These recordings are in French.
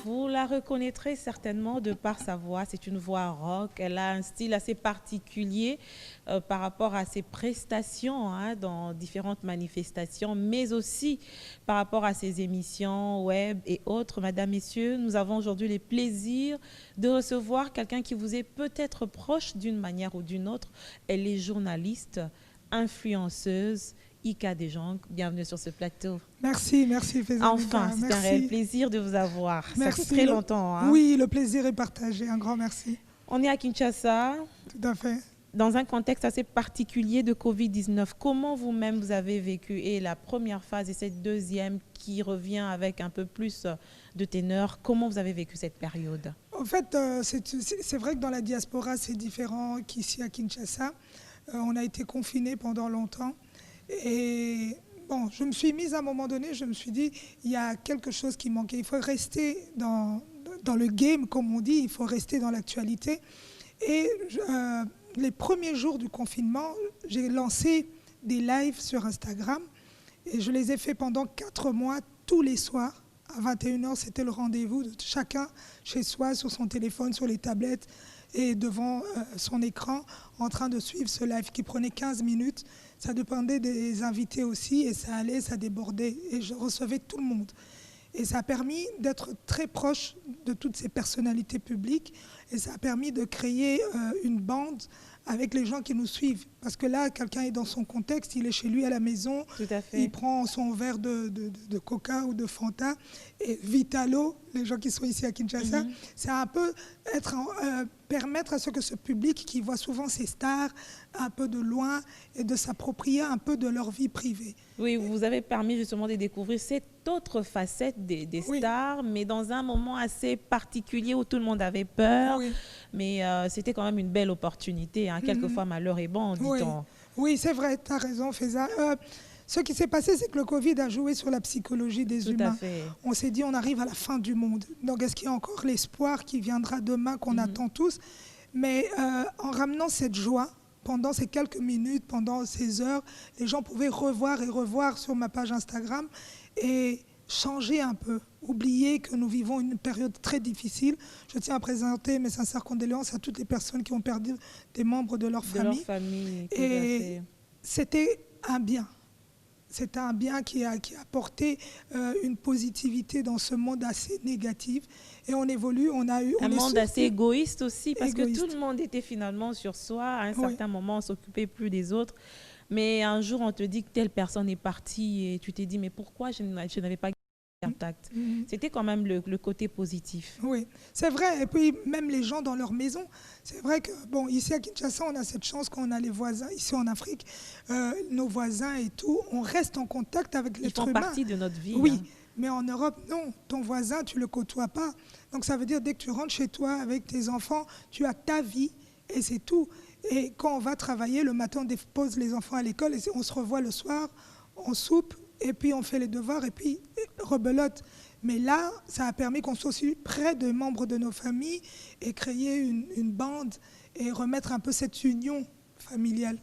Vous la reconnaîtrez certainement de par sa voix. C'est une voix rock. Elle a un style assez particulier par rapport à ses prestations hein, dans différentes manifestations, mais aussi par rapport à ses émissions web et autres. Madame, Messieurs, nous avons aujourd'hui le plaisir de recevoir quelqu'un qui vous est peut-être proche d'une manière ou d'une autre. Elle est journaliste, influenceuse, Ika Dejong, bienvenue sur ce plateau. Merci, merci Faiza. Enfin, c'est un réel plaisir de vous avoir. Merci. Ça fait très longtemps. Hein? Oui, le plaisir est partagé. Un grand merci. On est à Kinshasa. Tout à fait. Dans un contexte assez particulier de Covid-19. Comment vous-même vous avez vécu et la première phase et cette deuxième qui revient avec un peu plus de ténor, comment vous avez vécu cette période? En fait, c'est vrai que dans la diaspora, c'est différent qu'ici à Kinshasa. On a été confinés pendant longtemps. Et bon, je me suis mise à un moment donné, je me suis dit, il y a quelque chose qui manquait. Il faut rester dans le game, comme on dit, il faut rester dans l'actualité. Et les premiers jours du confinement, j'ai lancé des lives sur Instagram. Et je les ai fait pendant 4 mois, tous les soirs. À 21h, c'était le rendez-vous de chacun chez soi, sur son téléphone, sur les tablettes et devant son écran, en train de suivre ce live qui prenait 15 minutes. Ça dépendait des invités aussi et ça allait, ça débordait et je recevais tout le monde. Et ça a permis d'être très proche de toutes ces personnalités publiques et ça a permis de créer une bande avec les gens qui nous suivent. Parce que là, quelqu'un est dans son contexte, il est chez lui à la maison, Tout à fait. il prend son verre de coca ou de Fanta et Vitalo, les gens qui sont ici à Kinshasa, c'est un peu permettre à ce que ce public qui voit souvent ces stars un peu de loin et de s'approprier un peu de leur vie privée. Oui, vous avez permis justement de découvrir cette autre facette des stars, mais dans un moment assez particulier où tout le monde avait peur. Oui. Mais c'était quand même une belle opportunité. Hein. Quelquefois, malheur est bon, dit-on. Oui, c'est vrai, tu as raison, Faiza. Ce qui s'est passé, c'est que le Covid a joué sur la psychologie des humains. On s'est dit, on arrive à la fin du monde. Donc, est-ce qu'il y a encore l'espoir qui viendra demain, qu'on attend tous? Mais en ramenant cette joie, pendant ces quelques minutes, pendant ces heures, les gens pouvaient revoir et revoir sur ma page Instagram et changer un peu, oublier que nous vivons une période très difficile. Je tiens à présenter mes sincères condoléances à toutes les personnes qui ont perdu des membres de leur famille. Et c'était un bien. C'était un bien qui a apporté une positivité dans ce monde assez négatif. Et on évolue, on a eu... Un monde assez égoïste aussi, parce que tout le monde était finalement sur soi. À un certain moment, on ne s'occupait plus des autres. Mais un jour, on te dit que telle personne est partie et tu t'es dit, mais pourquoi je n'avais pas contact? C'était quand même le côté positif. Oui, c'est vrai. Et puis, même les gens dans leur maison, c'est vrai que, bon, ici à Kinshasa, on a cette chance qu'on a les voisins, ici en Afrique, nos voisins et tout, on reste en contact avec l'être humain. Ils font partie de notre vie. Oui, hein. Mais en Europe, non. Ton voisin, tu ne le côtoies pas. Donc, ça veut dire, dès que tu rentres chez toi avec tes enfants, tu as ta vie et c'est tout. Et quand on va travailler, le matin, on dépose les enfants à l'école et on se revoit le soir, on soupe, et puis on fait les devoirs, et puis rebelote. Mais là, ça a permis qu'on soit aussi près de membres de nos familles et créer une bande et remettre un peu cette union familiale.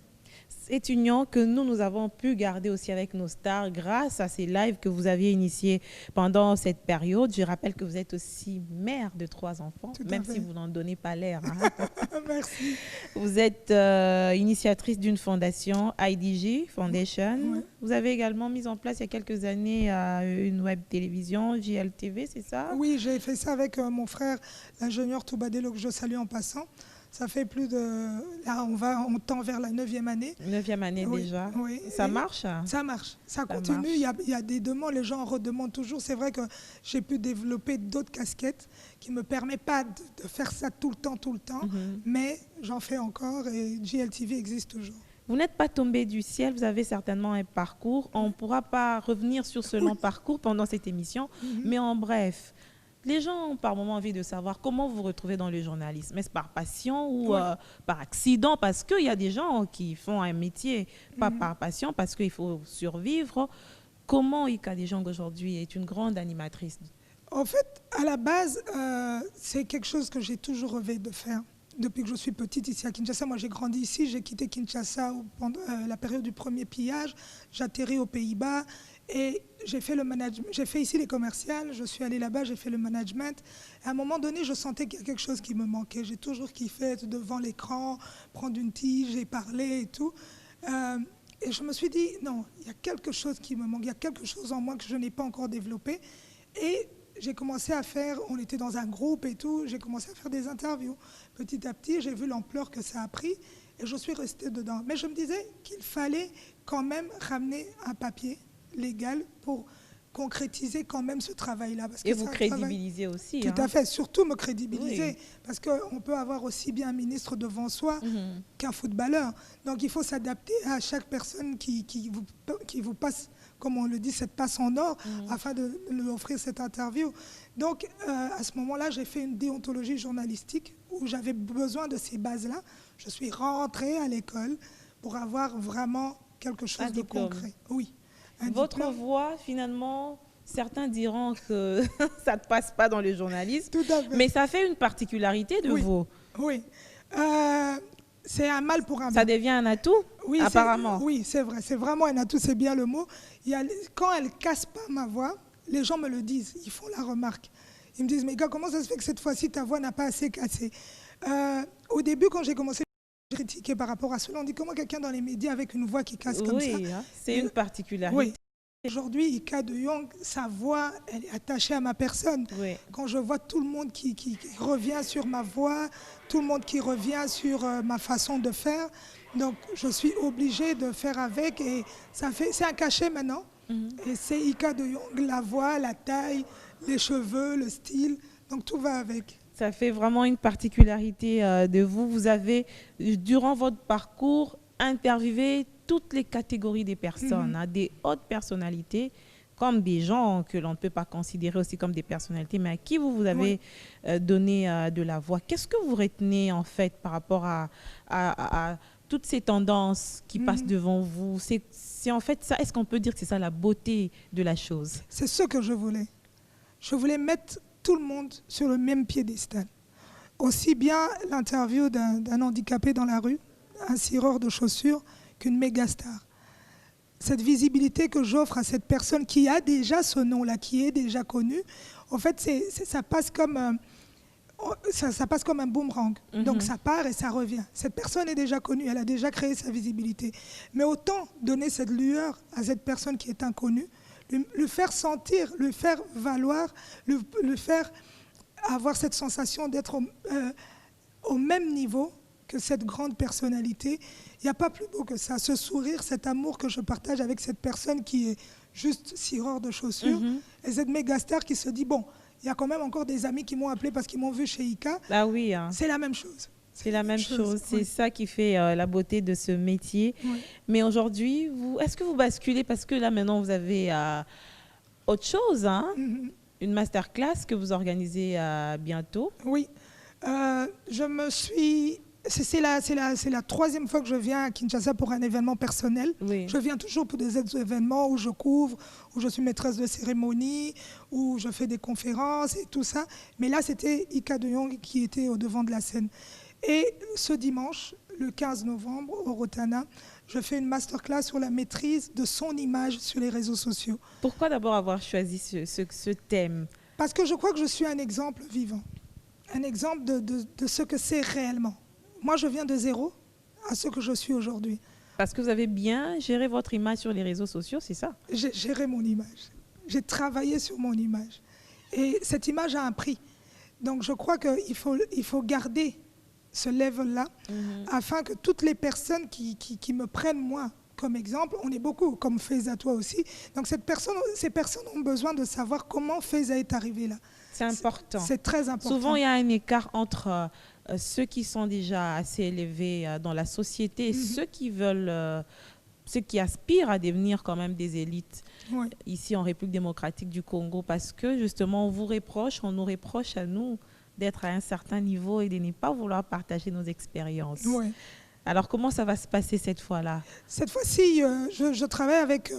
Cette union que nous avons pu garder aussi avec nos stars grâce à ces lives que vous aviez initiés pendant cette période. Je rappelle que vous êtes aussi mère de 3 enfants, même si vous n'en donnez pas l'air. Hein. Merci. Vous êtes initiatrice d'une fondation, IDG Foundation. Ouais. Vous avez également mis en place il y a quelques années une web télévision, JLTV, c'est ça? Oui, j'ai fait ça avec mon frère, l'ingénieur Toubadelo, que je salue en passant. Ça fait plus de... Là, on tend vers la 9e année. 9e année déjà. Oui. Ça marche? Ça marche. Ça continue. Marche. Il y a des demandes. Les gens en redemandent toujours. C'est vrai que j'ai pu développer d'autres casquettes qui ne me permettent pas de faire ça tout le temps. Mais j'en fais encore et JLTV existe toujours. Vous n'êtes pas tombé du ciel. Vous avez certainement un parcours. On ne pourra pas revenir sur ce long parcours pendant cette émission. Mais en bref, Les gens ont par moment envie de savoir comment vous vous retrouvez dans le journalisme. Est-ce par passion ou par accident? Parce qu'il y a des gens qui font un métier, pas par passion, parce qu'il faut survivre. Comment Ika Dejong aujourd'hui est une grande animatrice? En fait, à la base, c'est quelque chose que j'ai toujours rêvé de faire. Depuis que je suis petite ici à Kinshasa, moi j'ai grandi ici, j'ai quitté Kinshasa pendant la période du premier pillage, j'atterris aux Pays-Bas et j'ai fait le management, j'ai fait ici les commerciales, je suis allée là-bas, j'ai fait le management. Et à un moment donné, je sentais qu'il y a quelque chose qui me manquait. J'ai toujours kiffé être devant l'écran, prendre une tige et parler et tout. Et je me suis dit, non, il y a quelque chose qui me manque, il y a quelque chose en moi que je n'ai pas encore développé. Et j'ai commencé à faire, on était dans un groupe et tout, j'ai commencé à faire des interviews. Petit à petit, j'ai vu l'ampleur que ça a pris et je suis restée dedans. Mais je me disais qu'il fallait quand même ramener un papier légal pour concrétiser quand même ce travail-là. Et vous crédibiliser aussi. Tout à fait, surtout me crédibiliser. Oui. Parce qu'on peut avoir aussi bien un ministre devant soi qu'un footballeur. Donc il faut s'adapter à chaque personne qui vous passe, comme on le dit, cette passe en or, afin de lui offrir cette interview. Donc à ce moment-là, j'ai fait une déontologie journalistique où j'avais besoin de ces bases-là. Je suis rentrée à l'école pour avoir vraiment quelque chose de concret. Oui. Votre voix, finalement, certains diront que ça ne passe pas dans le journalisme, tout à fait. Mais ça fait une particularité de vous. Oui, c'est un mal pour un bien. Ça devient un atout, oui, apparemment. Oui, c'est vrai, c'est vraiment un atout, c'est bien le mot. Quand elle ne casse pas ma voix, les gens me le disent, ils font la remarque. Ils me disent, mais gars, comment ça se fait que cette fois-ci, ta voix n'a pas assez cassé? Au début, quand j'ai commencé critiquer par rapport à cela, on dit comment quelqu'un dans les médias avec une voix qui casse comme ça. Oui, c'est une particularité. Oui. Aujourd'hui, Ika Dejong, sa voix, elle est attachée à ma personne. Oui. Quand je vois tout le monde qui revient sur ma voix, tout le monde qui revient sur ma façon de faire, donc je suis obligée de faire avec et c'est un cachet maintenant. Et c'est Ika Dejong, la voix, la taille, les cheveux, le style, donc tout va avec. Ça fait vraiment une particularité de vous. Vous avez, durant votre parcours, interviewé toutes les catégories des personnes, des hautes personnalités, comme des gens que l'on ne peut pas considérer aussi comme des personnalités, mais à qui vous avez donné de la voix. Qu'est-ce que vous retenez, en fait, par rapport à toutes ces tendances qui passent devant vous? C'est en fait ça, est-ce qu'on peut dire que c'est ça la beauté de la chose? C'est ce que je voulais. Je voulais mettre tout le monde sur le même piédestal. Aussi bien l'interview d'un handicapé dans la rue, un cireur de chaussures, qu'une méga star. Cette visibilité que j'offre à cette personne qui a déjà ce nom-là, qui est déjà connu, en fait, ça passe comme un boomerang. Donc ça part et ça revient. Cette personne est déjà connue, elle a déjà créé sa visibilité. Mais autant donner cette lueur à cette personne qui est inconnue, le faire sentir, le faire valoir, le faire avoir cette sensation d'être au même niveau que cette grande personnalité. Il n'y a pas plus beau que ça. Ce sourire, cet amour que je partage avec cette personne qui est juste cireur de chaussures et cette méga star qui se dit, bon, il y a quand même encore des amis qui m'ont appelé parce qu'ils m'ont vu chez Ika. Ah oui. Hein. C'est la même chose. C'est la même chose. C'est ça qui fait la beauté de ce métier. Oui. Mais aujourd'hui, est-ce que vous basculez parce que là, maintenant, vous avez autre chose, hein? Une masterclass que vous organisez bientôt. Oui. C'est la troisième fois que je viens à Kinshasa pour un événement personnel. Oui. Je viens toujours pour des événements où je couvre, où je suis maîtresse de cérémonie, où je fais des conférences et tout ça. Mais là, c'était Ika Dejong qui était au devant de la scène. Et ce dimanche, le 15 novembre, au Rotana, je fais une masterclass sur la maîtrise de son image sur les réseaux sociaux. Pourquoi d'abord avoir choisi ce thème? Parce que je crois que je suis un exemple vivant, un exemple de ce que c'est réellement. Moi, je viens de zéro à ce que je suis aujourd'hui. Parce que vous avez bien géré votre image sur les réseaux sociaux, c'est ça? J'ai géré mon image. J'ai travaillé sur mon image. Et cette image a un prix. Donc, je crois qu'il faut garder ce level-là afin que toutes les personnes qui me prennent, moi, comme exemple, on est beaucoup, comme Faiza, toi aussi. Donc, ces personnes ont besoin de savoir comment Faiza est arrivée là. C'est important. C'est très important. Souvent, il y a un écart entre ceux qui sont déjà assez élevés dans la société et ceux qui veulent ceux qui aspirent à devenir quand même des élites Ouais. ici en République démocratique du Congo, parce que justement, on nous reproche à nous d'être à un certain niveau et de ne pas vouloir partager nos expériences. Ouais. Alors, comment ça va se passer cette fois-là? Cette fois-ci, je travaille avec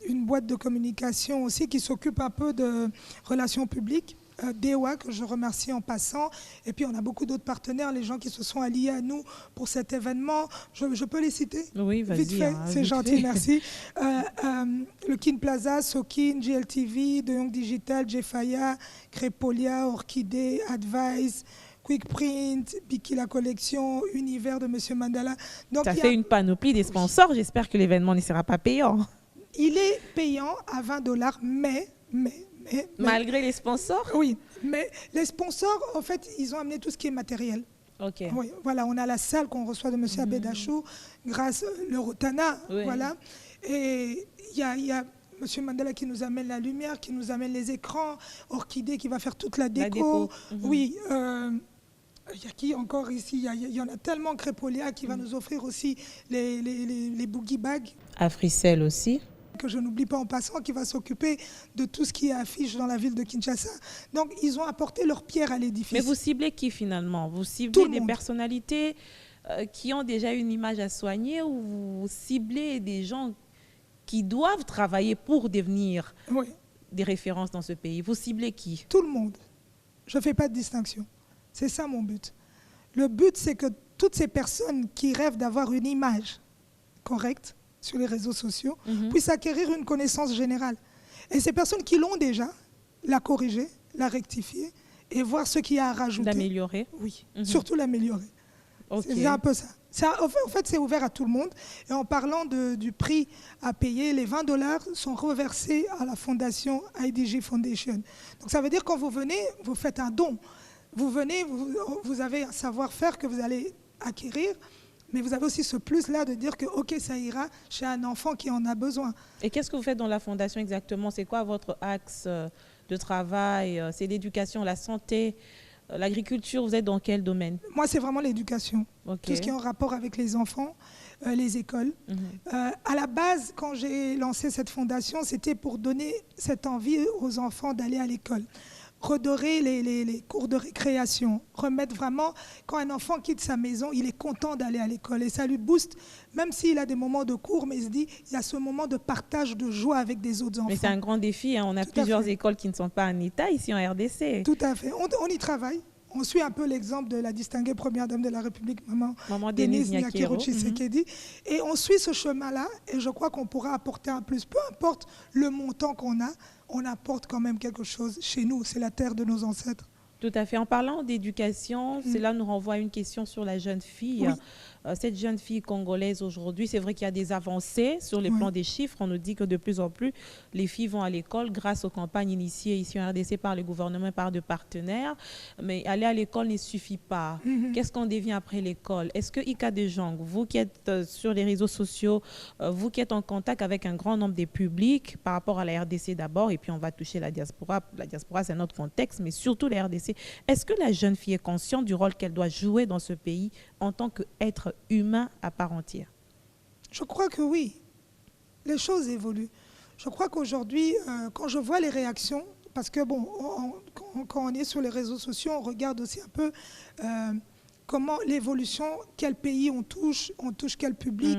une boîte de communication aussi qui s'occupe un peu de relations publiques, DEWA, que je remercie en passant. Et puis, on a beaucoup d'autres partenaires, les gens qui se sont alliés à nous pour cet événement. Je peux les citer? Oui, vas-y. Vite fait, c'est gentil, merci. Le Kin Plaza, Sokin, GLTV, De Young Digital, Jefaya, Crépolia, Orchidée, Advice, Quick Print, Biki la collection, Univers de Monsieur Mandala. Donc, Ça fait une panoplie des sponsors. J'espère que l'événement ne sera pas payant. il est payant à $20, mais Malgré les sponsors? oui, mais les sponsors, en fait, ils ont amené tout ce qui est matériel. Ok. Oui, voilà, on a la salle qu'on reçoit de M. Abedachou, grâce le Rotana, Oui. voilà. Et il y a M. Mandela qui nous amène la lumière, qui nous amène les écrans, Orchidée qui va faire toute la déco. Oui, il y a qui encore ici? Il y en a tellement. Crépolia qui va nous offrir aussi les boogie bags, Africell aussi. que je n'oublie pas en passant, qui va s'occuper de tout ce qui est affiche dans la ville de Kinshasa. Donc, ils ont apporté leur pierre à l'édifice. Mais vous ciblez qui finalement? Vous Tout ciblez le des monde. personnalités qui ont déjà une image à soigner, ou vous ciblez des gens qui doivent travailler pour devenir Oui, des références dans ce pays? Vous ciblez qui? tout le monde. Je ne fais pas de distinction. C'est ça mon but. Le but, c'est que toutes ces personnes qui rêvent d'avoir une image correcte sur les réseaux sociaux puissent acquérir une connaissance générale. Et ces personnes qui l'ont déjà, la corriger, la rectifier et voir ce qu'il y a à rajouter. L'améliorer? Oui, surtout l'améliorer. Ok. C'est un peu ça. En fait, c'est ouvert à tout le monde. Et en parlant du prix à payer, les $20 sont reversés à la fondation IDG Foundation. Donc ça veut dire quand vous venez, vous faites un don. Vous venez, vous avez un savoir-faire que vous allez acquérir, mais vous avez aussi ce plus-là de dire que, OK, ça ira chez un enfant qui en a besoin. Et qu'est-ce que vous faites dans la fondation exactement? C'est quoi votre axe de travail? C'est l'éducation, la santé, l'agriculture? Vous êtes dans quel domaine? Moi, c'est vraiment l'éducation. Ok. Tout ce qui est en rapport avec les enfants, les écoles. À la base, quand j'ai lancé cette fondation, c'était pour donner cette envie aux enfants d'aller à l'école. Redorer les cours de récréation, remettre vraiment, quand un enfant quitte sa maison, il est content d'aller à l'école et ça lui booste, même s'il a des moments de cours, mais il se dit, il y a ce moment de partage, de joie avec des autres enfants. Mais c'est un grand défi, hein. On a Tout à plusieurs fait. écoles qui ne sont pas en état ici en RDC. Tout à fait. On y travaille. On suit un peu l'exemple de la distinguée première dame de la République, Maman Denise Nyakero Tshisekedi. Et on suit ce chemin-là et je crois qu'on pourra apporter un plus. Peu importe le montant qu'on a, on apporte quand même quelque chose chez nous. C'est la terre de nos ancêtres. Tout à fait. En parlant d'éducation, cela nous renvoie à une question sur la jeune fille. Oui. Cette jeune fille congolaise aujourd'hui, c'est vrai qu'il y a des avancées sur les plans des chiffres. On nous dit que de plus en plus, les filles vont à l'école grâce aux campagnes initiées ici en RDC par le gouvernement et par de partenaires. Mais aller à l'école ne suffit pas. Qu'est-ce qu'on devient après l'école? Est-ce que Ika Dejong, vous qui êtes sur les réseaux sociaux, vous qui êtes en contact avec un grand nombre des publics par rapport à la RDC d'abord, et puis on va toucher la diaspora. La diaspora, c'est un autre contexte, mais surtout la RDC. Est-ce que la jeune fille est consciente du rôle qu'elle doit jouer dans ce pays en tant qu'être humain à part entière? Je crois que oui. Les choses évoluent. Je crois qu'aujourd'hui, quand je vois les réactions, parce que bon, quand on est sur les réseaux sociaux, on regarde aussi un peu comment l'évolution, quel pays on touche quel public,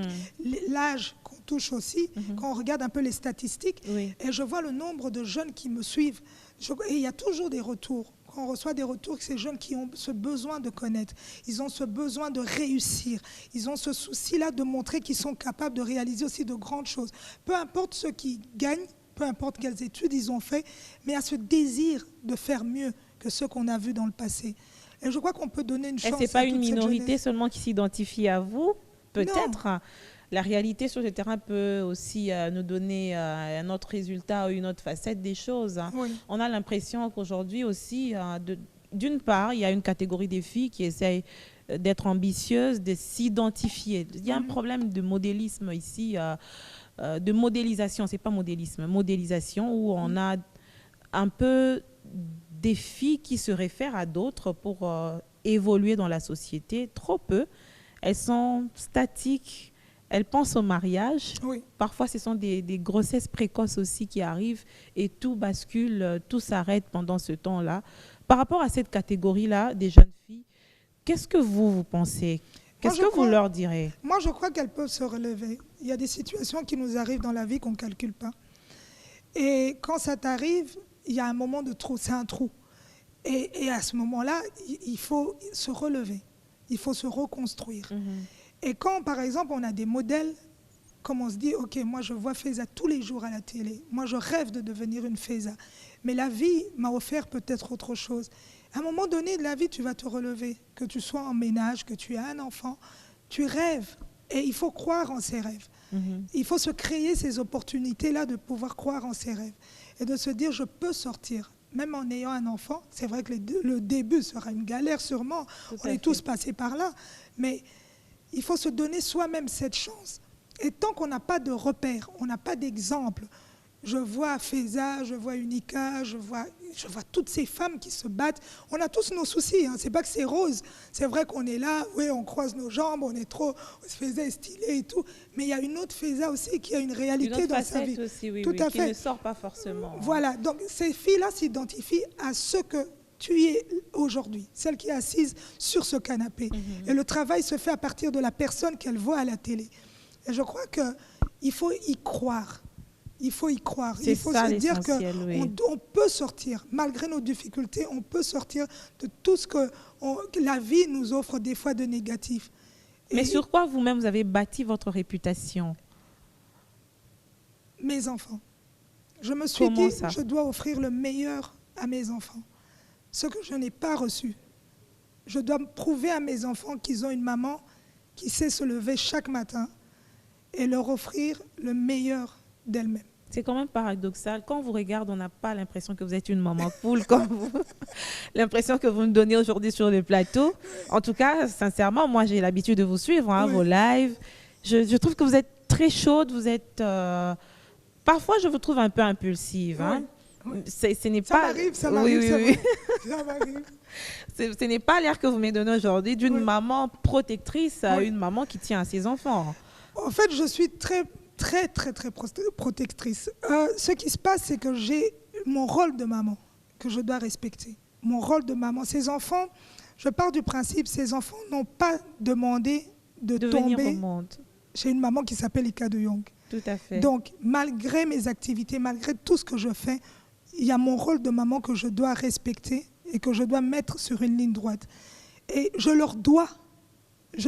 l'âge qu'on touche aussi, quand on regarde un peu les statistiques. Oui. Et je vois le nombre de jeunes qui me suivent. Et il y a toujours des retours. Quand on reçoit des retours, ces jeunes qui ont ce besoin de connaître, ils ont ce besoin de réussir, ils ont ce souci-là de montrer qu'ils sont capables de réaliser aussi de grandes choses. Peu importe ceux qui gagnent, peu importe quelles études ils ont fait, mais à ce désir de faire mieux que ceux qu'on a vus dans le passé. Et je crois qu'on peut donner une chance. Et ce n'est pas à une toute cette minorité jeunesse. seulement qui s'identifie à vous? Peut-être. La réalité sur le terrain peut aussi nous donner un autre résultat ou une autre facette des choses. Oui. On a l'impression qu'aujourd'hui aussi, d'une part, il y a une catégorie des filles qui essayent d'être ambitieuses, de s'identifier. Il y a un problème de modélisme ici, de modélisation, c'est pas modélisme, modélisation, où on a un peu des filles qui se réfèrent à d'autres pour évoluer dans la société. Trop peu. Elles sont statiques. elle pense au mariage. Oui. Parfois, ce sont des grossesses précoces aussi qui arrivent et tout bascule, tout s'arrête pendant ce temps-là. Par rapport à cette catégorie-là des jeunes filles, qu'est-ce que vous pensez? Qu'est-ce que vous leur direz? Moi, je crois qu'elles peuvent se relever. Il y a des situations qui nous arrivent dans la vie qu'on ne calcule pas. Et quand ça t'arrive, il y a un moment de trou, c'est un trou. Et à ce moment-là, il faut se relever, il faut se reconstruire. Et quand, par exemple, on a des modèles, comme on se dit, ok, moi je vois Faiza tous les jours à la télé, moi je rêve de devenir une Faiza, mais la vie m'a offert peut-être autre chose. À un moment donné de la vie, tu vas te relever, que tu sois en ménage, que tu aies un enfant, tu rêves. Et il faut croire en ses rêves. Il faut se créer ces opportunités-là de pouvoir croire en ses rêves. Et de se dire, je peux sortir. Même en ayant un enfant, c'est vrai que le début sera une galère sûrement. On est tous passés par là. Mais il faut se donner soi-même cette chance. Et tant qu'on n'a pas de repères, on n'a pas d'exemple, je vois Faiza, je vois Unica, je vois toutes ces femmes qui se battent. On a tous nos soucis, hein. C'est pas que c'est rose. C'est vrai qu'on est là, oui, on croise nos jambes, on est trop... Faiza est stylée et tout. Mais il y a une autre Faiza aussi qui a une réalité dans sa vie. Aussi, oui, tout à qui fait. ne sort pas forcément. Voilà, donc ces filles-là s'identifient à ce que tu es aujourd'hui, celle qui est assise sur ce canapé. Et le travail se fait à partir de la personne qu'elle voit à la télé. Et je crois qu'il faut y croire. Il faut y croire. Il faut se dire qu'on peut sortir, malgré nos difficultés, on peut sortir de tout ce que la vie nous offre des fois de négatif. Mais sur quoi vous-même vous avez bâti votre réputation? Mes enfants. Je me suis dit, je dois offrir le meilleur à mes enfants. Ce que je n'ai pas reçu. Je dois prouver à mes enfants qu'ils ont une maman qui sait se lever chaque matin et leur offrir le meilleur d'elle-même. C'est quand même paradoxal. Quand on vous regarde, on n'a pas l'impression que vous êtes une maman cool comme vous. L'impression que vous me donnez aujourd'hui sur le plateau. En tout cas, sincèrement, moi, j'ai l'habitude de vous suivre, hein, vos lives. Je trouve que vous êtes très chaude. Vous êtes... Parfois, je vous trouve un peu impulsive. Hein. Oui. Ce n'est ça pas... m'arrive, ça m'arrive. Oui. Ça m'arrive. Ce n'est pas l'air que vous me donnez aujourd'hui d'une maman protectrice à une maman qui tient à ses enfants. En fait, je suis très protectrice. Ce qui se passe, c'est que j'ai mon rôle de maman que je dois respecter. Mon rôle de maman. Ces enfants, je pars du principe, ces enfants n'ont pas demandé de tomber venir au monde. Chez une maman qui s'appelle Ika de Jong. Tout à fait. Donc, malgré mes activités, malgré tout ce que je fais, il y a mon rôle de maman que je dois respecter et que je dois mettre sur une ligne droite. Et je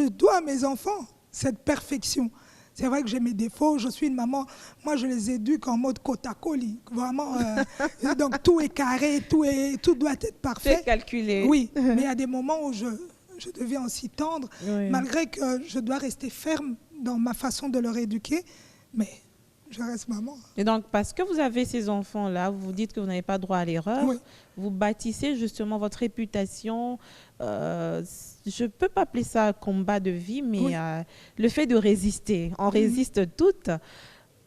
dois à mes enfants cette perfection. C'est vrai que j'ai mes défauts, je suis une maman, moi je les éduque en mode côte-à-côte, vraiment, donc tout est carré, tout doit être parfait. C'est calculé. Oui, mais il y a des moments où je deviens aussi tendre, malgré que je dois rester ferme dans ma façon de leur éduquer, mais je reste maman. Et donc, parce que vous avez ces enfants-là, vous vous dites que vous n'avez pas droit à l'erreur, vous bâtissez justement votre réputation. Je ne peux pas appeler ça un combat de vie, mais le fait de résister, on résiste toutes.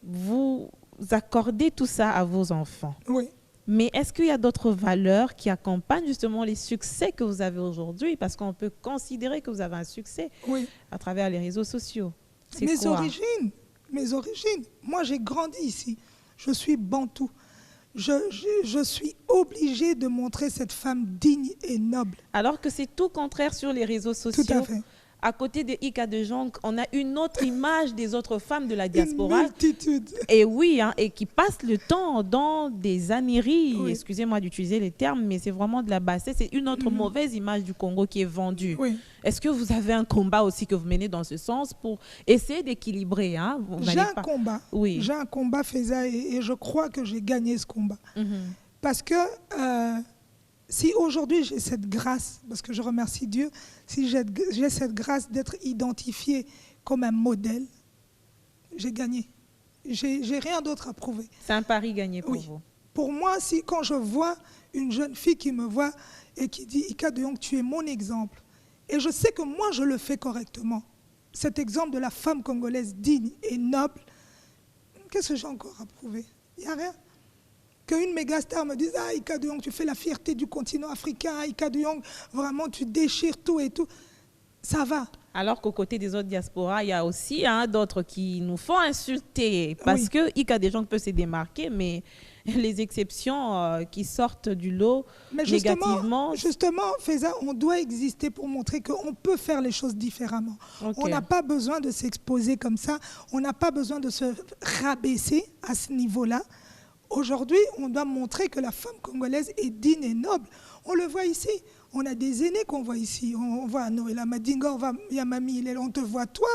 Vous accordez tout ça à vos enfants. Oui. Mais est-ce qu'il y a d'autres valeurs qui accompagnent justement les succès que vous avez aujourd'hui? Parce qu'on peut considérer que vous avez un succès à travers les réseaux sociaux. Mes origines. Moi, j'ai grandi ici. Je suis bantou. Je suis obligée de montrer cette femme digne et noble. Alors que c'est tout contraire sur les réseaux sociaux. Tout à fait. À côté de Ika de Jong, on a une autre image des autres femmes de la diaspora. Une multitude. Et oui, hein, et qui passent le temps dans des âneries. Excusez-moi d'utiliser les termes, mais c'est vraiment de la bassesse. C'est une autre mauvaise image du Congo qui est vendue. Est-ce que vous avez un combat aussi que vous menez dans ce sens pour essayer d'équilibrer, hein? J'ai un combat. J'ai un combat, Faiza, et je crois que j'ai gagné ce combat. Parce que... si aujourd'hui j'ai cette grâce, parce que je remercie Dieu, si j'ai cette grâce d'être identifiée comme un modèle, j'ai gagné. J'ai rien d'autre à prouver. C'est un pari gagné pour vous. Pour moi, quand je vois une jeune fille qui me voit et qui dit « Ika de Jong, tu es mon exemple », et je sais que moi je le fais correctement, cet exemple de la femme congolaise digne et noble, qu'est-ce que j'ai encore à prouver? Il n'y a rien. Qu'une méga star me dise « Ah, Ika de Jong, tu fais la fierté du continent africain. Ika de Jong, vraiment, tu déchires tout et tout. » ça va. Alors qu'aux côtés des autres diasporas, il y a aussi d'autres qui nous font insulter parce Oui. qu'il y a des gens qui peuvent se démarquer, mais les exceptions qui sortent du lot Mais négativement. justement, Faiza, on doit exister pour montrer qu'on peut faire les choses différemment. Ok. On n'a pas besoin de s'exposer comme ça. On n'a pas besoin de se rabaisser à ce niveau-là. Aujourd'hui, on doit montrer que la femme congolaise est digne et noble. On le voit ici. On a des aînés qu'on voit ici. On voit Noëlla Madinga, on voit Yamami Hillel, on te voit toi.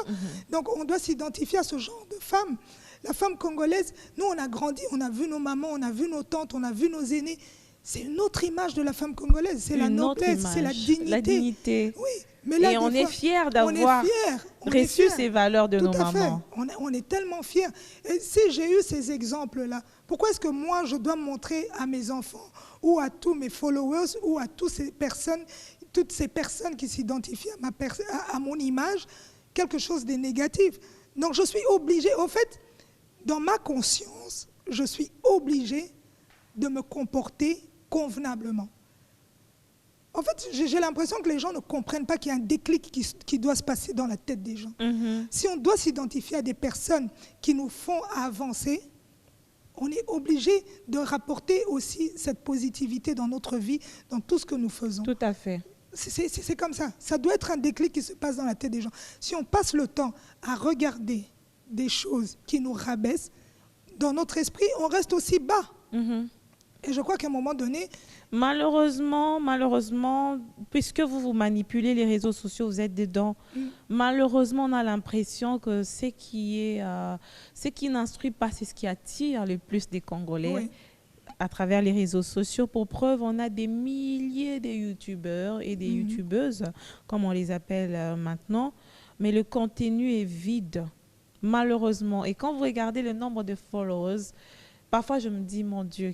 Donc on doit s'identifier à ce genre de femme. La femme congolaise, nous on a grandi, on a vu nos mamans, on a vu nos tantes, on a vu nos aînés. C'est une autre image de la femme congolaise. C'est la Une autre noblesse, c'est la image, dignité. la dignité. Oui, mais là, Et on des est fois, fiers on d'avoir est fiers, on est reçu fiers. ces valeurs de Tout nos à fait. mamans. On est tellement fiers. Et si j'ai eu ces exemples-là, pourquoi est-ce que moi, je dois montrer à mes enfants ou à tous mes followers ou à toutes ces personnes qui s'identifient à mon image, quelque chose de négatif? Donc je suis obligée, au fait, dans ma conscience, je suis obligée de me comporter convenablement. En fait, j'ai l'impression que les gens ne comprennent pas qu'il y a un déclic qui doit se passer dans la tête des gens. Si on doit s'identifier à des personnes qui nous font avancer, on est obligé de rapporter aussi cette positivité dans notre vie, dans tout ce que nous faisons. Tout à fait. C'est comme ça. Ça doit être un déclic qui se passe dans la tête des gens. Si on passe le temps à regarder des choses qui nous rabaissent, dans notre esprit, on reste aussi bas. Et je crois qu'à un moment donné, Malheureusement, puisque vous manipulez les réseaux sociaux, vous êtes dedans. Malheureusement, on a l'impression que ce qui n'instruit pas, c'est ce qui attire le plus des Congolais. Oui. À travers les réseaux sociaux. Pour preuve, on a des milliers de youtubeurs et des youtubeuses, comme on les appelle maintenant, mais le contenu est vide, malheureusement. Et quand vous regardez le nombre de followers, parfois je me dis, mon Dieu,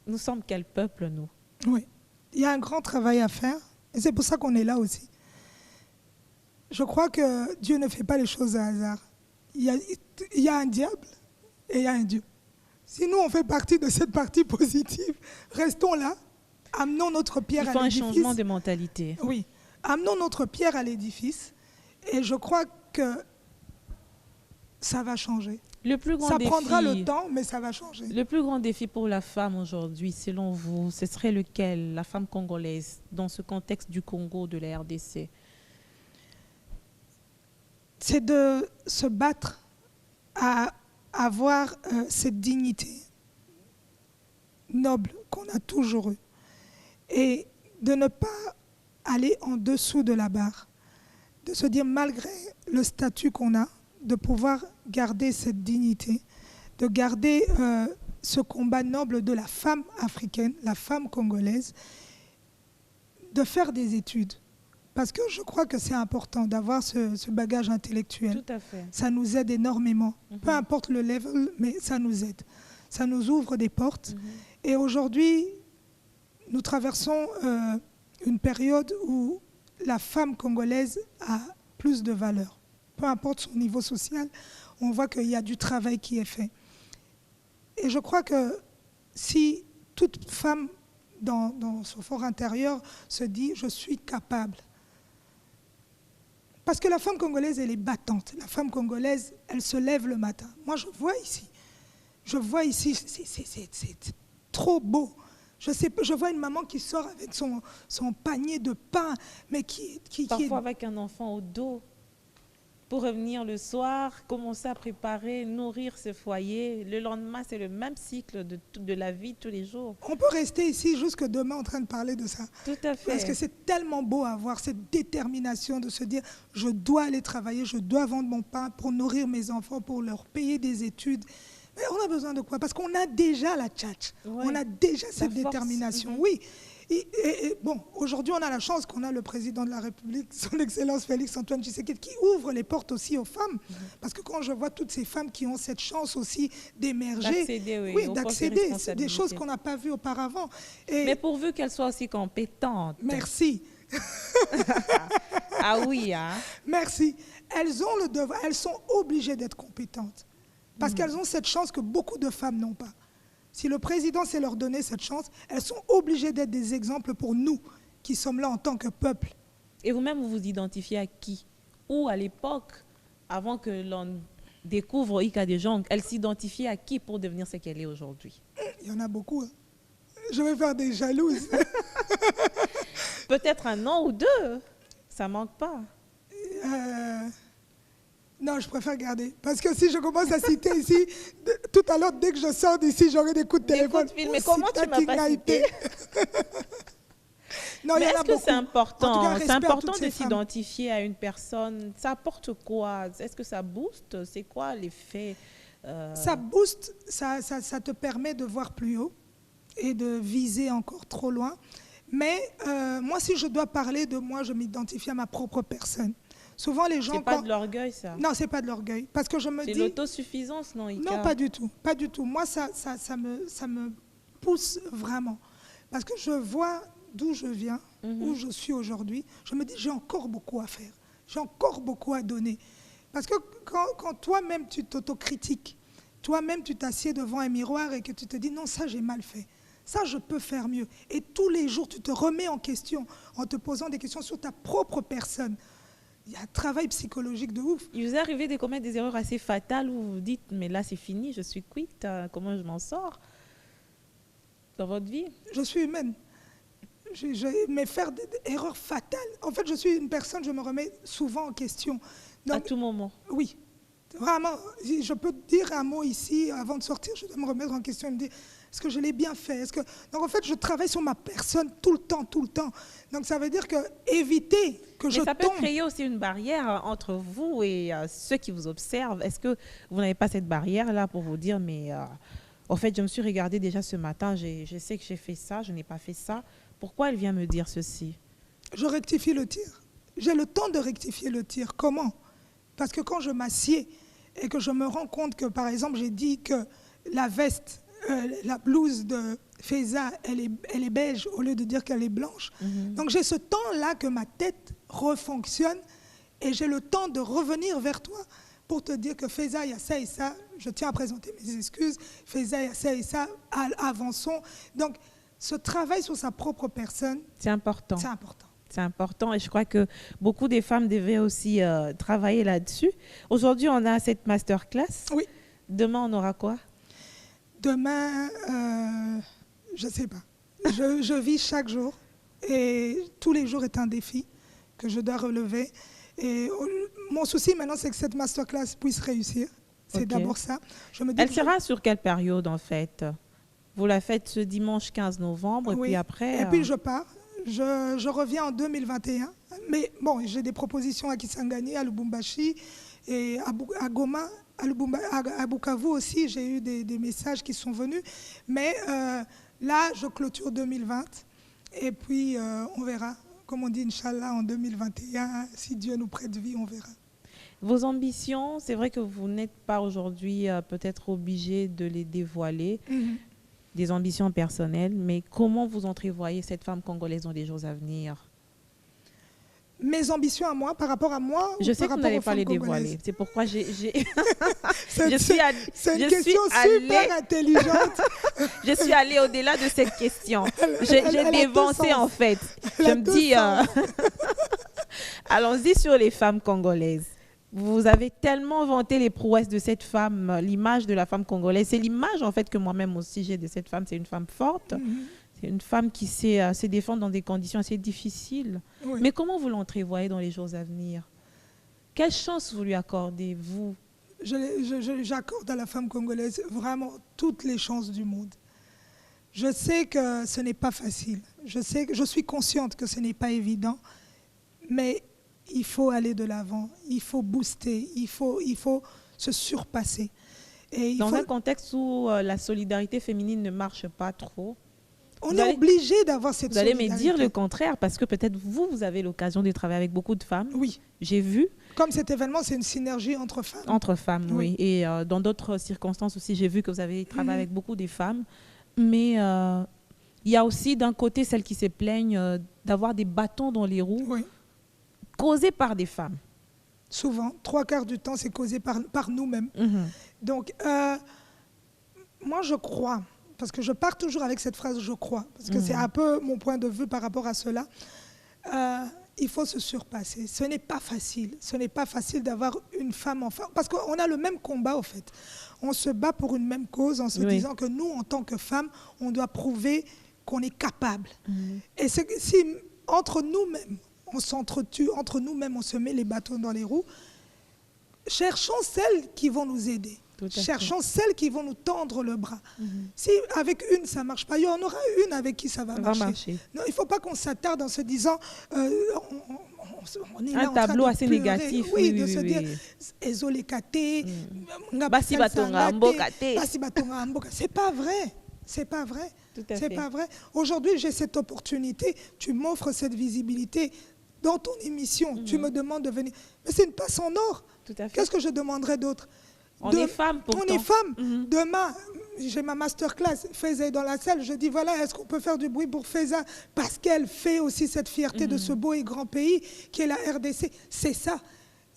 nous sommes quel peuple, nous? oui, il y a un grand travail à faire. Et c'est pour ça qu'on est là aussi. Je crois que Dieu ne fait pas les choses à hasard. Il y a un diable et il y a un Dieu. Si nous, on fait partie de cette partie positive, restons là, amenons notre pierre à l'édifice. Il faut un changement de mentalité. Oui, amenons notre pierre à l'édifice et je crois que ça va changer. Le plus grand Ça défi, prendra le temps, mais ça va changer. le plus grand défi pour la femme aujourd'hui, selon vous, ce serait lequel, la femme congolaise, dans ce contexte du Congo, de la RDC? C'est de se battre à avoir cette dignité noble qu'on a toujours eue et de ne pas aller en dessous de la barre, de se dire malgré le statut qu'on a, de pouvoir garder cette dignité, de garder ce combat noble de la femme africaine, la femme congolaise, de faire des études. Parce que je crois que c'est important d'avoir ce bagage intellectuel. Tout à fait. Ça nous aide énormément. Peu importe le level, mais ça nous aide. Ça nous ouvre des portes. Et aujourd'hui, nous traversons une période où la femme congolaise a plus de valeur. Peu importe son niveau social, on voit qu'il y a du travail qui est fait. Et je crois que si toute femme dans son fort intérieur se dit « je suis capable », parce que la femme congolaise, elle est battante. La femme congolaise, elle se lève le matin. Moi, je vois ici, c'est trop beau. Je vois une maman qui sort avec son panier de pain, mais qui Parfois avec un enfant au dos, pour revenir le soir, commencer à préparer, nourrir ce foyer. Le lendemain, c'est le même cycle de la vie tous les jours. On peut rester ici jusque demain en train de parler de ça. Tout à fait. Parce que c'est tellement beau à voir cette détermination de se dire je dois aller travailler, je dois vendre mon pain pour nourrir mes enfants, pour leur payer des études. Mais on a besoin de quoi? Parce qu'on a déjà la tchatch. Ouais. On a déjà cette force. détermination. Oui. Et bon, aujourd'hui, on a la chance qu'on a le président de la République, son Excellence Félix-Antoine Tshisekedi, qui ouvre les portes aussi aux femmes. Parce que quand je vois toutes ces femmes qui ont cette chance aussi d'émerger, D'accéder, aux d'accéder, postes de c'est des choses qu'on n'a pas vues auparavant. Et mais pourvu qu'elles soient aussi compétentes. merci. Ah oui, hein? Merci. Elles ont le devoir, elles sont obligées d'être compétentes. Parce qu'elles ont cette chance que beaucoup de femmes n'ont pas. Si le président sait leur donner cette chance, elles sont obligées d'être des exemples pour nous qui sommes là en tant que peuple. Et vous-même, vous vous identifiez à qui? Ou à l'époque, avant que l'on découvre Ika de Jong, elle s'identifiait à qui pour devenir ce qu'elle est aujourd'hui? Il y en a beaucoup. Hein. Je vais faire des jalouses. Peut-être un an ou deux, ça manque pas. Non, je préfère garder. Parce que si je commence à citer ici, tout à l'heure, dès que je sors d'ici, j'aurai des coups de téléphone. Mais comment tu m'as pas cité? Non, mais est-ce que c'est important? C'est important de s'identifier à une personne. Ça apporte quoi? Est-ce que ça booste? C'est quoi l'effet? Ça booste, ça te permet de voir plus haut et de viser encore trop loin. Mais moi, si je dois parler de moi, je m'identifie à ma propre personne. Souvent, les gens... C'est pas de l'orgueil, ça? Non, c'est pas de l'orgueil. Parce que je me dis... C'est l'autosuffisance, non, Ika? Non, pas du tout. Pas du tout. Moi, ça me pousse vraiment. Parce que je vois d'où je viens, où je suis aujourd'hui. Je me dis, j'ai encore beaucoup à faire. J'ai encore beaucoup à donner. Parce que quand toi-même, tu t'autocritiques, toi-même, tu t'assieds devant un miroir et que tu te dis, non, ça, j'ai mal fait. Ça, je peux faire mieux. Et tous les jours, tu te remets en question en te posant des questions sur ta propre personne. Il y a un travail psychologique de ouf. Il vous est arrivé de commettre des erreurs assez fatales où vous vous dites, mais là, c'est fini, je suis quitte, comment je m'en sors dans votre vie? Je suis humaine. Mais faire des erreurs fatales. En fait, je suis une personne, je me remets souvent en question. Donc, à tout moment? Oui. Vraiment, je peux dire un mot ici, avant de sortir, je dois me remettre en question et me dire, est-ce que je l'ai bien fait? Donc en fait, je travaille sur ma personne tout le temps. Donc ça veut dire que éviter que je tombe... Mais ça peut créer aussi une barrière entre vous et ceux qui vous observent. Est-ce que vous n'avez pas cette barrière-là pour vous dire, mais en fait, je me suis regardée déjà ce matin, je sais que j'ai fait ça, je n'ai pas fait ça. Pourquoi elle vient me dire ceci? Je rectifie le tir. J'ai le temps de rectifier le tir. Comment? Parce que quand je m'assieds et que je me rends compte que, par exemple, j'ai dit que la veste, la blouse de Faiza, elle est beige au lieu de dire qu'elle est blanche. Donc j'ai ce temps-là que ma tête refonctionne et j'ai le temps de revenir vers toi pour te dire que Faiza, il y a ça et ça. Je tiens à présenter mes excuses. Faiza, il y a ça et ça. Avançons. Donc ce travail sur sa propre personne, c'est important. C'est important. C'est important et je crois que beaucoup de femmes devaient aussi travailler là-dessus. Aujourd'hui, on a cette masterclass. Oui. Demain, on aura quoi? Demain, je ne sais pas. Je vis chaque jour et tous les jours est un défi que je dois relever. Et mon souci maintenant, c'est que cette masterclass puisse réussir. C'est d'abord ça. Elle sera sur quelle période en fait? Vous la faites ce dimanche 15 novembre et puis après... Et puis je pars. Je reviens en 2021. Mais bon, j'ai des propositions à Kisangani, à Lubumbashi et à Goma. À Bukavu aussi, j'ai eu des messages qui sont venus. Mais là, je clôture 2020. Et puis, on verra. Comme on dit, Inch'Allah, en 2021, si Dieu nous prête vie, on verra. Vos ambitions, c'est vrai que vous n'êtes pas aujourd'hui peut-être obligé de les dévoiler, des ambitions personnelles, mais comment vous entrevoyez cette femme congolaise dans les jours à venir? Mes ambitions à moi, par rapport à moi, je sais que vous n'allez pas les dévoiler. C'est pourquoi c'est une question super intelligente. Je suis allée au-delà de cette question. J'ai dévancé en fait. Je me dis, allons-y sur les femmes congolaises. Vous avez tellement vanté les prouesses de cette femme, l'image de la femme congolaise. C'est l'image en fait que moi-même aussi j'ai de cette femme. C'est une femme forte. C'est une femme qui sait se défendre dans des conditions assez difficiles. Oui. Mais comment vous l'entrevoyez dans les jours à venir? Quelle chance vous lui accordez, vous? J'accorde à la femme congolaise vraiment toutes les chances du monde. Je sais que ce n'est pas facile. Je suis consciente que ce n'est pas évident. Mais il faut aller de l'avant. Il faut booster. Il faut se surpasser. Et dans un contexte où la solidarité féminine ne marche pas trop, on est obligé d'avoir cette solidarité. Vous allez me dire le contraire, parce que peut-être vous avez l'occasion de travailler avec beaucoup de femmes. Oui. J'ai vu. Comme cet événement, c'est une synergie entre femmes. Entre femmes, oui. Et dans d'autres circonstances aussi, j'ai vu que vous avez travaillé avec beaucoup de femmes. Mais il y a aussi d'un côté celles qui se plaignent d'avoir des bâtons dans les roues causés par des femmes. Souvent, 3/4 du temps, c'est causé par nous-mêmes. Donc, moi, je crois... Parce que je pars toujours avec cette phrase « je crois », parce que c'est un peu mon point de vue par rapport à cela. il faut se surpasser. Ce n'est pas facile. Ce n'est pas facile d'avoir une femme enfin. Parce qu'on a le même combat, au fait. On se bat pour une même cause en se disant que nous, en tant que femmes, on doit prouver qu'on est capable. Et si entre nous-mêmes, on s'entretue, entre nous-mêmes, on se met les bâtons dans les roues, cherchons celles qui vont nous aider. Cherchons celles qui vont nous tendre le bras. Si avec une, ça ne marche pas, il y en aura une avec qui ça va marcher. Non, il ne faut pas qu'on s'attarde en se disant on est là un tableau assez pleurer. Négatif. Oui, de se dire Ezolekate, c'est pas vrai. C'est pas vrai. C'est pas vrai. Aujourd'hui, j'ai cette opportunité. Tu m'offres cette visibilité dans ton émission. Tu me demandes de venir. Mais c'est une passe en or. Qu'est-ce que je demanderais d'autre? On est femme pourtant. On est femme. Demain, j'ai ma masterclass. Faiza est dans la salle. Je dis, voilà, est-ce qu'on peut faire du bruit pour Faiza? Parce qu'elle fait aussi cette fierté de ce beau et grand pays qui est la RDC. C'est ça.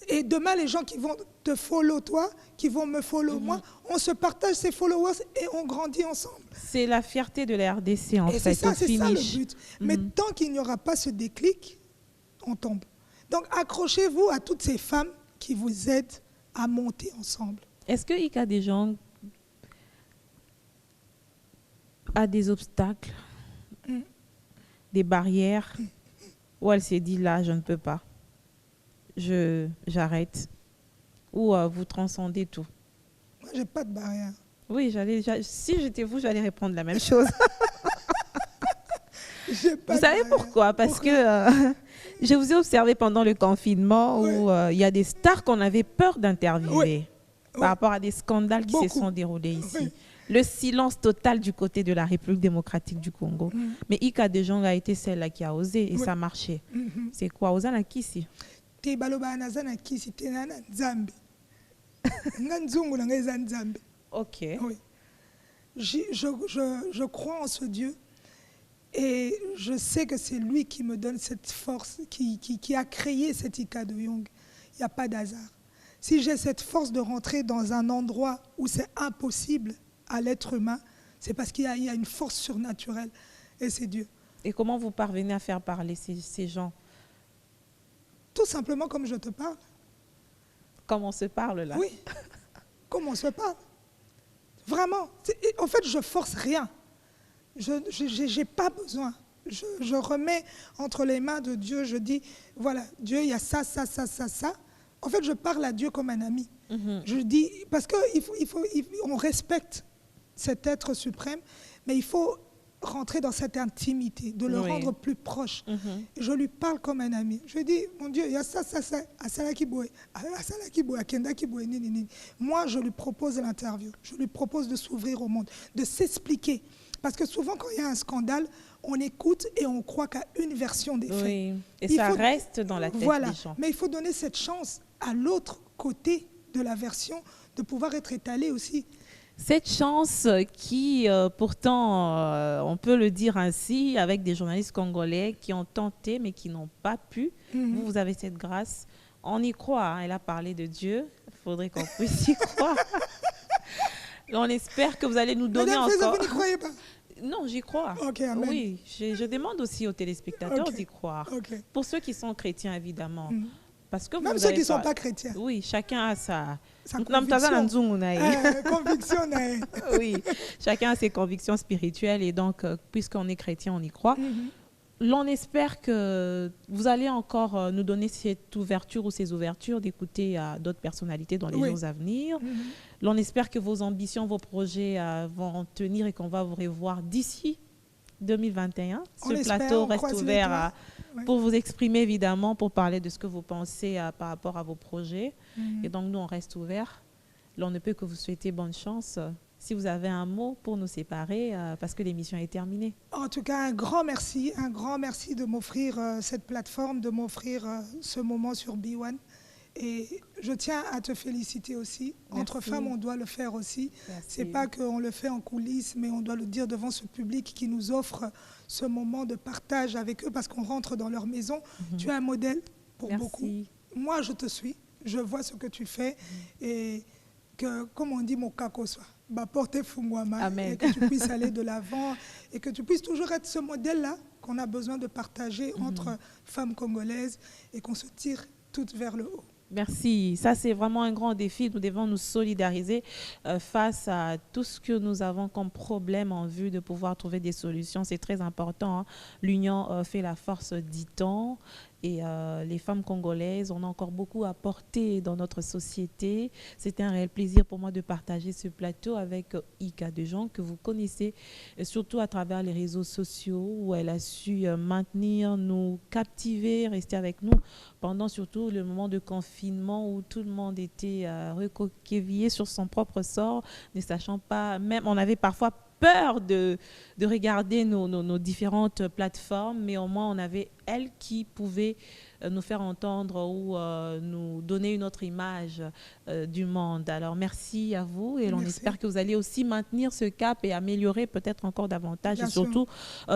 Et demain, les gens qui vont te follow toi, qui vont me follow moi, on se partage ces followers et on grandit ensemble. C'est la fierté de la RDC en fait. C'est ça le but. Mais tant qu'il n'y aura pas ce déclic, on tombe. Donc accrochez-vous à toutes ces femmes qui vous aident à monter ensemble. Est-ce que Ika Dejong a des obstacles, des barrières, où elle s'est dit là, je ne peux pas, j'arrête, ou vous transcendez tout? Moi, j'ai pas de barrière. Oui, si j'étais vous, j'allais répondre la même chose. Vous savez pourquoi? Parce que je vous ai observé pendant le confinement où il y a des stars qu'on avait peur d'interviewer par rapport à des scandales qui se sont déroulés ici. Le silence total du côté de la République démocratique du Congo. Mais Ika Dejong a été celle-là qui a osé et ça a marché. C'est quoi? Ozana Kisi? Ok. Oui. Je crois en ce Dieu et je sais que c'est lui qui me donne cette force, qui a créé cet Ika Dejong. Il n'y a pas d'hasard. Si j'ai cette force de rentrer dans un endroit où c'est impossible à l'être humain, c'est parce qu'il y a une force surnaturelle et c'est Dieu. Et comment vous parvenez à faire parler ces gens? Tout simplement comme je te parle. Comme on se parle là? Oui, comme on se parle. Vraiment. En fait, je force rien. Je n'ai pas besoin. Je remets entre les mains de Dieu, je dis, voilà, Dieu, il y a ça, ça, ça, ça, ça. En fait, je parle à Dieu comme un ami. Je dis, parce qu'on respecte cet être suprême, mais il faut rentrer dans cette intimité, de le rendre plus proche. Je lui parle comme un ami. Je lui dis, mon Dieu, il y a ça, ça, ça, Asala Kiboé, Akenda Kiboé, nini. Moi, je lui propose l'interview. Je lui propose de s'ouvrir au monde, de s'expliquer. Parce que souvent, quand il y a un scandale, on écoute et on croit qu'à une version des faits. Oui. Et ça reste dans la tête des gens. Mais il faut donner cette chance à l'autre côté de la version de pouvoir être étalée aussi. Cette chance qui, pourtant, on peut le dire ainsi, avec des journalistes congolais qui ont tenté mais qui n'ont pas pu. Vous avez cette grâce. On y croit. Hein. Elle a parlé de Dieu. Il faudrait qu'on puisse y croire. On espère que vous allez nous donner Madame encore... Vous n'y croyez pas? Non, j'y crois. Okay, amen. Oui, je demande aussi aux téléspectateurs d'y croire. Pour ceux qui sont chrétiens, évidemment. Parce que même ceux qui ne sont pas chrétiens. Oui, chacun a sa conviction. Oui, chacun a ses convictions spirituelles. Et donc, puisqu'on est chrétien, on y croit. L'on espère que vous allez encore nous donner cette ouverture ou ces ouvertures d'écouter d'autres personnalités dans les jours à venir. L'on espère que vos ambitions, vos projets vont tenir et qu'on va vous revoir d'ici 2021. Ce plateau reste ouvert pour vous exprimer, évidemment, pour parler de ce que vous pensez par rapport à vos projets. Et donc, nous, on reste ouvert. L'on ne peut que vous souhaiter bonne chance. Si vous avez un mot pour nous séparer, parce que l'émission est terminée. En tout cas, un grand merci de m'offrir cette plateforme, de m'offrir ce moment sur B1. Et je tiens à te féliciter aussi. Merci. Entre femmes, on doit le faire aussi. C'est pas qu'on le fait en coulisses, mais on doit le dire devant ce public qui nous offre ce moment de partage avec eux parce qu'on rentre dans leur maison. Tu es un modèle pour beaucoup. Moi, je te suis. Je vois ce que tu fais et que, comme on dit, mon kako soit. Portez Fungwama et que tu puisses aller de l'avant et que tu puisses toujours être ce modèle-là qu'on a besoin de partager entre femmes congolaises et qu'on se tire toutes vers le haut. Merci. Ça, c'est vraiment un grand défi. Nous devons nous solidariser face à tout ce que nous avons comme problème en vue de pouvoir trouver des solutions. C'est très important, hein. L'union fait la force, dit-on. Et les femmes congolaises, on a encore beaucoup à porter dans notre société. C'était un réel plaisir pour moi de partager ce plateau avec Ika Dejean, que vous connaissez, surtout à travers les réseaux sociaux, où elle a su maintenir, nous captiver, rester avec nous pendant surtout le moment de confinement où tout le monde était recroquevillé sur son propre sort, ne sachant pas, même on avait parfois peur de regarder nos différentes plateformes, mais au moins on avait elle qui pouvait nous faire entendre ou nous donner une autre image du monde. Alors merci à vous et on espère que vous allez aussi maintenir ce cap et améliorer peut-être encore davantage et surtout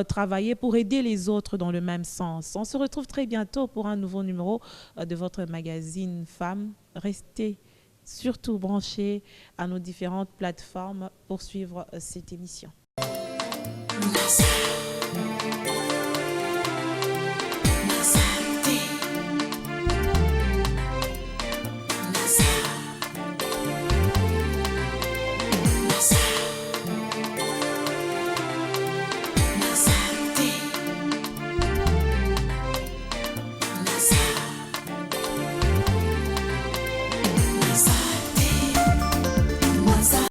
travailler pour aider les autres dans le même sens. On se retrouve très bientôt pour un nouveau numéro de votre magazine Femmes. Restez surtout branchés à nos différentes plateformes pour suivre cette émission. Merci.